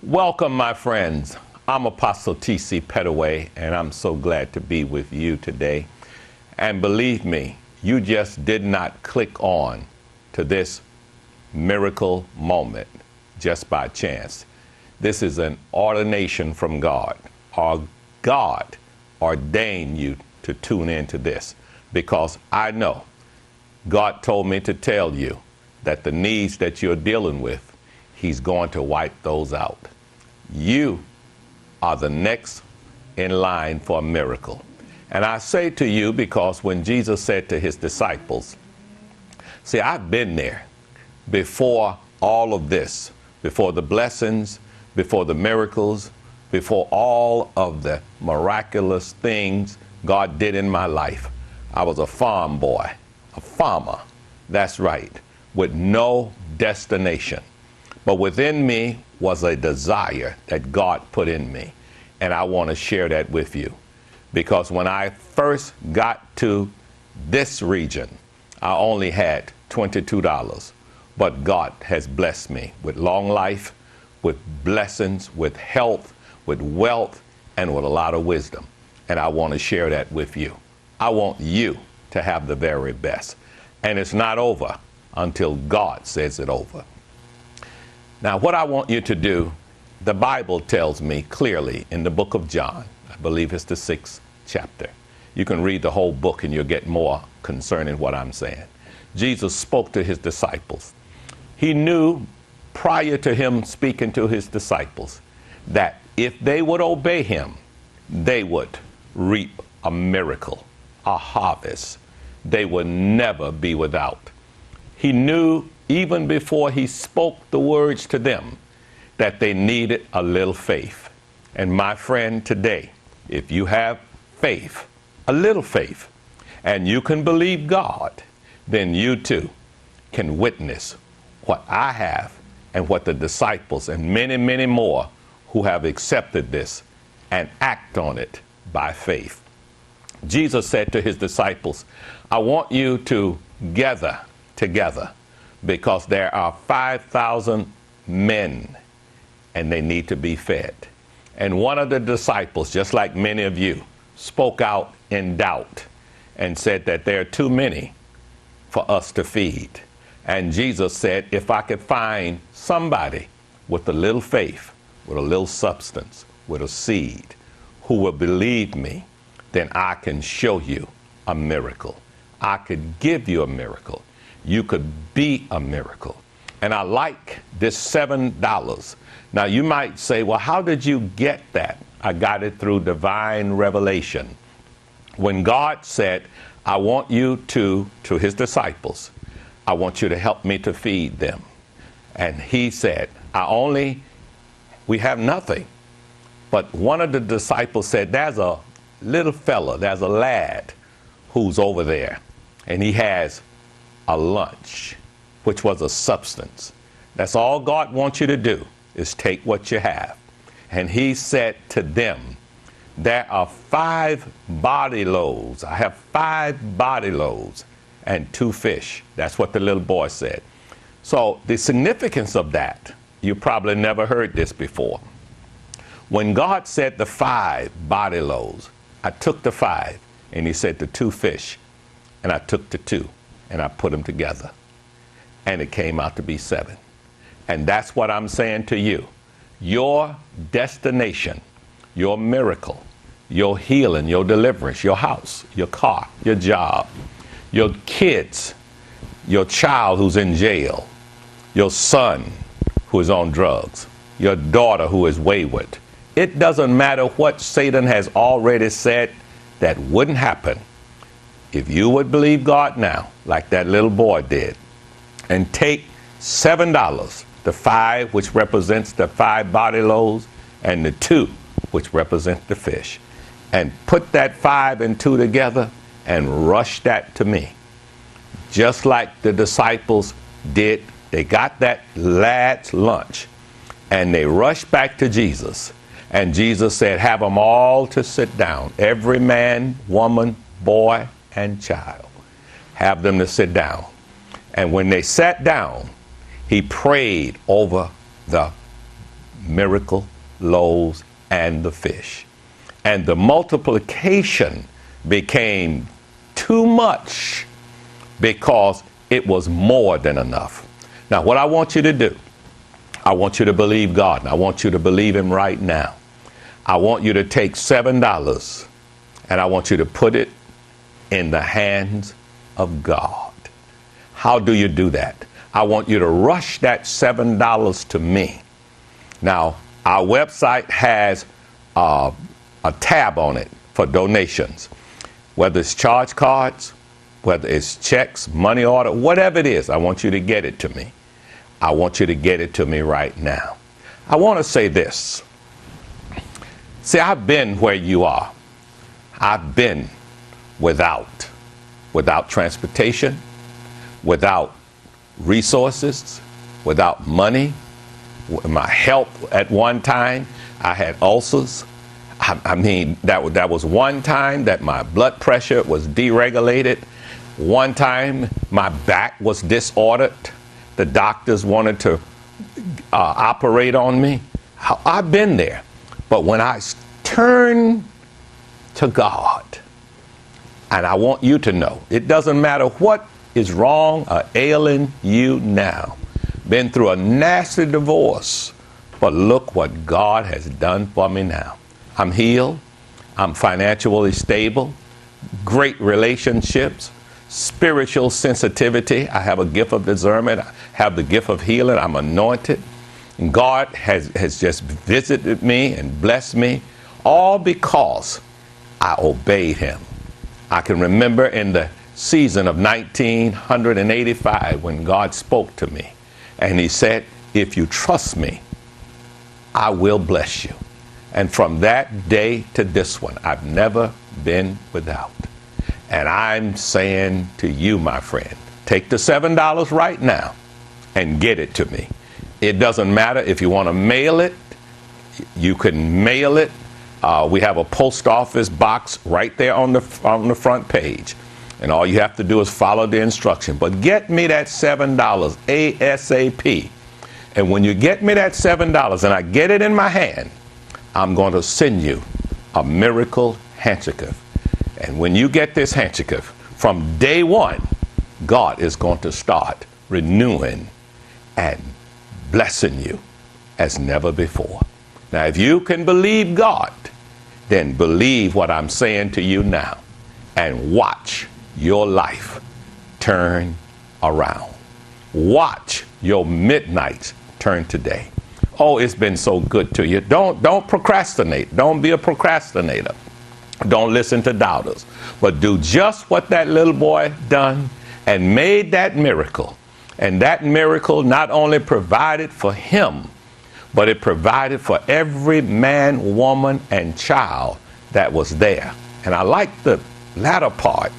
Welcome, my friends. I'm Apostle TC Pettaway, and I'm so glad to be with you today. And believe me, you just did not click on to this miracle moment just by chance. This is an ordination from God. Our God ordained you to tune into this because I know God told me to tell you that the needs that you're dealing with, He's going to wipe those out. You are the next in line for a miracle. And I say to you because when Jesus said to his disciples, see, I've been there before all of this, before the blessings, before the miracles, before all of the miraculous things God did in my life. I was a farm boy, a farmer, that's right, with no destination. But within me was a desire that God put in me. And I want to share that with you. Because when I first got to this region, I only had $22. But God has blessed me with long life, with blessings, with health, with wealth, and with a lot of wisdom. And I want to share that with you. I want you to have the very best. And it's not over until God says it's over. Now, what I want you to do, the Bible tells me clearly in the book of John, I believe it's the 6th chapter. You can read the whole book and you'll get more concerning what I'm saying. Jesus spoke to his disciples. He knew prior to him speaking to his disciples that if they would obey him, they would reap a miracle, a harvest. They would never be without. He knew even before he spoke the words to them that they needed a little faith. And my friend, today, if you have faith, a little faith, and you can believe God, then you too can witness what I have and what the disciples and many, many more who have accepted this and act on it by faith. Jesus said to his disciples, I want you to gather together because there are 5,000 men and they need to be fed. And one of the disciples, just like many of you, spoke out in doubt and said that there are too many for us to feed. And Jesus said, if I could find somebody with a little faith, with a little substance, with a seed, who will believe me, then I can show you a miracle. I could give you a miracle. You could be a miracle. And I like this $7. Now you might say, well, how did you get that? I got it through divine revelation. When God said, I want you to his disciples, I want you to help me to feed them. And he said, we have nothing. But one of the disciples said, there's a little fella, there's a lad who's over there, and he has a lunch, which was a substance. That's all God wants you to do, is take what you have. And he said to them, there are 5 body loads. I have 5 body loads and 2 fish. That's what the little boy said. So the significance of that, you probably never heard this before. When God said the 5 body loads, I took the 5 and he said the 2 fish, and I took the 2 and I put them together, and it came out to be 7. And that's what I'm saying to you. Your destination, your miracle, your healing, your deliverance, your house, your car, your job, your kids, your child who's in jail, your son who is on drugs, your daughter who is wayward. It doesn't matter what Satan has already said that wouldn't happen. If you would believe God now, like that little boy did, and take $7, the 5, which represents the 5 body loaves, and the 2, which represent the fish, and put that 5 and 2 together and rush that to me. Just like the disciples did, they got that lad's lunch, and they rushed back to Jesus. And Jesus said, have them all to sit down, every man, woman, boy, and child. Have them to sit down. And when they sat down, he prayed over the miracle loaves and the fish. And the multiplication became too much because it was more than enough. Now, what I want you to do, I want you to believe God, and I want you to believe him right now. I want you to take $7 and I want you to put it in the hands of God. How do you do that? I want you to rush that $7 to me. Now, our website has a tab on it for donations, whether it's charge cards, whether it's checks, money order, whatever it is. I want you to get it to me. I want you to get it to me right now. I want to say this. See, I've been where you are. I've been without transportation, without resources, without money. My health at one time, I had ulcers. I mean, that was one time that my blood pressure was deregulated. One time my back was disordered. The doctors wanted to operate on me. I've been there. But when I turn to God, and I want you to know, it doesn't matter what is wrong or ailing you now. Been through a nasty divorce, but look what God has done for me now. I'm healed. I'm financially stable. Great relationships. Spiritual sensitivity. I have a gift of discernment. I have the gift of healing. I'm anointed. And God has just visited me and blessed me, all because I obeyed him. I can remember in the season of 1985 when God spoke to me and he said, if you trust me, I will bless you. And from that day to this one, I've never been without. And I'm saying to you, my friend, take the $7 right now and get it to me. It doesn't matter if you want to mail it, you can mail it. We have a post office box right there on the front page. And all you have to do is follow the instruction. But get me that $7 ASAP. And when you get me that $7 and I get it in my hand, I'm going to send you a miracle handkerchief. And when you get this handkerchief, from day one, God is going to start renewing and blessing you as never before. Now, if you can believe God, then believe what I'm saying to you now and watch your life turn around. Watch your midnights turn to day. Oh, it's been so good to you. Don't procrastinate. Don't be a procrastinator. Don't listen to doubters, but do just what that little boy done and made that miracle. And that miracle not only provided for him, but it provided for every man, woman, and child that was there. And I like the latter part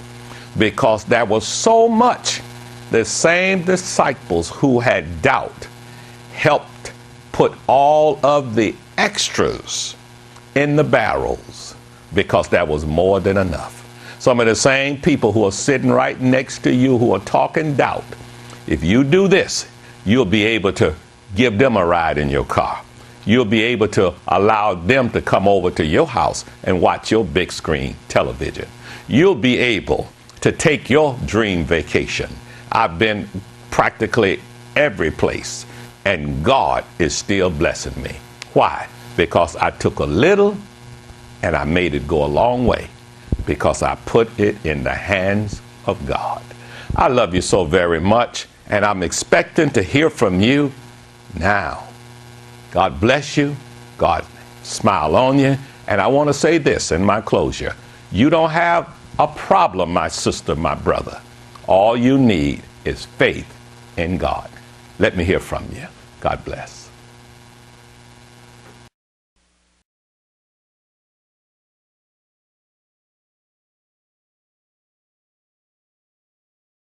because there was so much. The same disciples who had doubt helped put all of the extras in the barrels because that was more than enough. Some of the same people who are sitting right next to you who are talking doubt, if you do this, you'll be able to give them a ride in your car. You'll be able to allow them to come over to your house and watch your big screen television. You'll be able to take your dream vacation. I've been practically every place, and God is still blessing me. Why? Because I took a little and I made it go a long way because I put it in the hands of God. I love you so very much, and I'm expecting to hear from you now. God bless you. God smile on you. And I want to say this in my closure. You don't have a problem, my sister, my brother. All you need is faith in God. Let me hear from you. God bless.